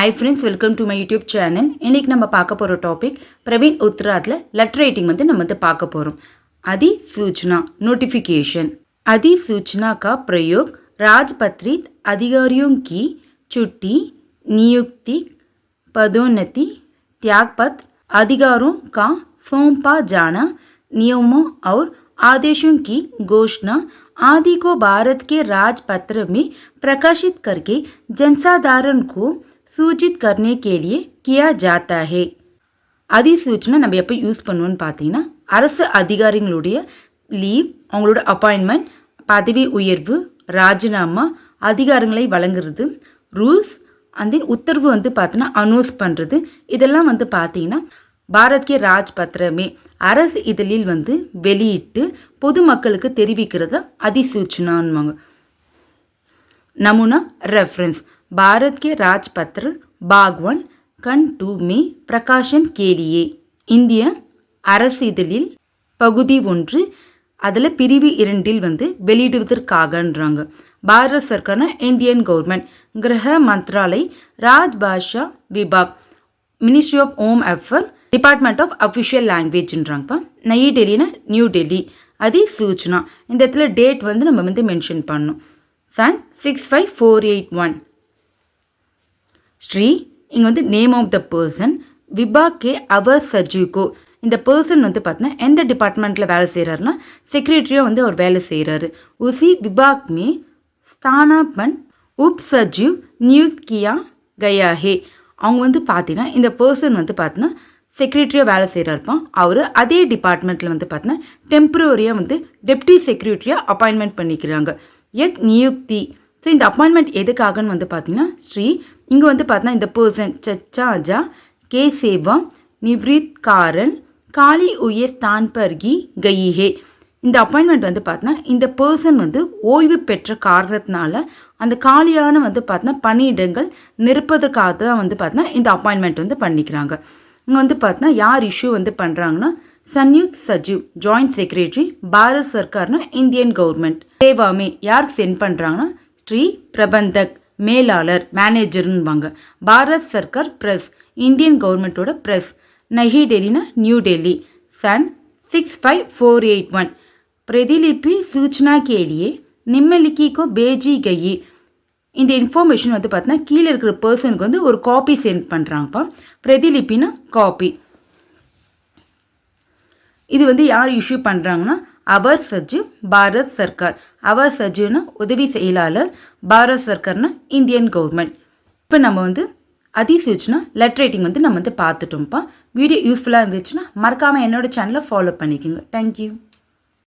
Hi friends, welcome to my YouTube channel. இன்னைக்கு நம்ம பார்க்க போற டாபிக் பிரவீன் உத்ராத்ல லெட்டர் ரைட்டிंग நம்ம பார்க்க போறோம். अधिसूचना नोटिफिकेशन. अधिसूचना का प्रयोग राजपत्रित अधिकारियों की छुट्टी, नियुक्ति, पदोन्नति, त्यागपत्र, अधिकारों का सौंपा जाना, नियमों और आदेशों की घोषणा आदि को भारत के राजपत्र में प्रकाशित करके जनसाधारण को सूचित करने के लिए किया जाता है. அதிசூச்சனை நம்ம எப்போ யூஸ் பண்ணுவோன்னு பார்த்தீங்கன்னா அரசு அதிகாரிகளுடைய லீவ், அவங்களோட அப்பாயின்மெண்ட், பதவி உயர்வு, ராஜினாமா, அதிகாரங்களை வழங்குறது, ரூல்ஸ் அந்த உத்தரவு பார்த்தீங்கன்னா அனௌன்ஸ் பண்ணுறது, இதெல்லாம் பார்த்தீங்கன்னா பாரத் கே ராஜ்பத்ரமே அரசு இதழில் வெளியிட்டு பொதுமக்களுக்கு தெரிவிக்கிறத அதிசூச்சனான்வாங்க. नमूना रेफरेंस भारत के राजपत्र भाग 1 खंड 2 में प्रकाशन के लिए இந்திய அரசு இதழில் பகுதி 1 அதில் பிரிவு 2 வெளியிடுவதற்காகன்றாங்க. பாரத சர்க்கார்னா Indian government, Grih Mantralay, Rajbhasha Vibhag, ministry of home affair, department of official லாங்குவேஜ்ன்றாங்கப்பா. நயி டெல்லினா நியூ டெல்லி. அதிசூச்சனா இந்த இடத்துல டேட் நம்ம மென்ஷன் பண்ணணும். सन 65481. ஸ்ரீ இங்கே நேம் ஆஃப் த பர்சன், விபாக் கே அவர் சஜிகோ. இந்த பர்சன் பார்த்தீங்கன்னா எந்த டிபார்ட்மெண்ட்டில் வேலை செய்கிறாருன்னா செக்ரட்டரியாக அவர் வேலை செய்கிறாரு. உசி விபாக் மே ஸ்தானாபன் உப் சஜிவ் நியுக்த் கியா கயா ஹே. அவங்க பார்த்தீங்கன்னா இந்த பர்சன் பார்த்தீங்கன்னா செக்ரட்டரியாக வேலை செய்கிறாருப்பான். அவர் அதே டிபார்ட்மெண்ட்டில் பார்த்தீங்கன்னா டெம்பரரியாக டெப்டி செக்ரட்டரியாக அப்பாயின்மெண்ட் பண்ணிக்கிறாங்க. எக் நியுக்தி. ஸோ இந்த அப்பாயின்மெண்ட் எதுக்காகன்னு பார்த்தீங்கன்னா ஸ்ரீ இங்கே பார்த்தீங்கன்னா இந்த பர்சன் சச்சாஜா கே சேவா நிவ்ரித் காரன் காலி உயே ஸ்தான் பர்கி கயிஹே. இந்த அப்பாயின்மெண்ட் பார்த்தீங்கன்னா இந்த பர்சன் ஓய்வு பெற்ற காரணத்தினால அந்த காலியான பார்த்தீங்கன்னா பணியிடங்கள் நிரப்பதற்காக தான் பார்த்தீங்கன்னா இந்த அப்பாயின்மெண்ட் பண்ணிக்கிறாங்க. இங்கே பார்த்தீங்கன்னா யார் இஷ்யூ பண்ணுறாங்கன்னா संयुक्त सचिव ஜாயிண்ட் செக்ரட்டரி பாரத் சர்க்கார்னா இந்தியன் கவர்மெண்ட். சேவாமே யாருக்கு சென்ட் பண்ணுறாங்கன்னா ஸ்ரீ பிரபந்தக் மேலாளர் மேனேஜர்னுவாங்க. பாரத் சர்க்கார் பிரஸ் இந்தியன் கவர்மெண்ட்டோட பிரஸ். நஹி டெல்லினா நியூ டெல்லி. सन 65481. प्रतिलिपि सूचना के लिए निम्नलिखित को भेजी गई. இந்த இன்ஃபர்மேஷன் பார்த்தீங்கன்னா கீழே இருக்கிற பர்சனுக்கு ஒரு காப்பி சென்ட் பண்ணுறாங்கப்பா. பிரதிலிப்பினா காப்பி. இது யார் இஷ்யூ பண்ணுறாங்கன்னா அவர் சஜிவ் பாரத் சர்க்கார். அவர் சஜிவ்னா உதவி செயலாளர், பாரத் சர்க்கார்னா இந்தியன் கவர்மெண்ட். இப்போ நம்ம அதிசூச்சனா லெட்டர் ரைட்டிங் நம்ம பார்த்துட்டோம்ப்பா. வீடியோ யூஸ்ஃபுல்லாக இருந்துச்சுன்னா மறக்காமல் என்னோட சேனலை ஃபாலோ பண்ணிக்கோங்க. தேங்க்யூ.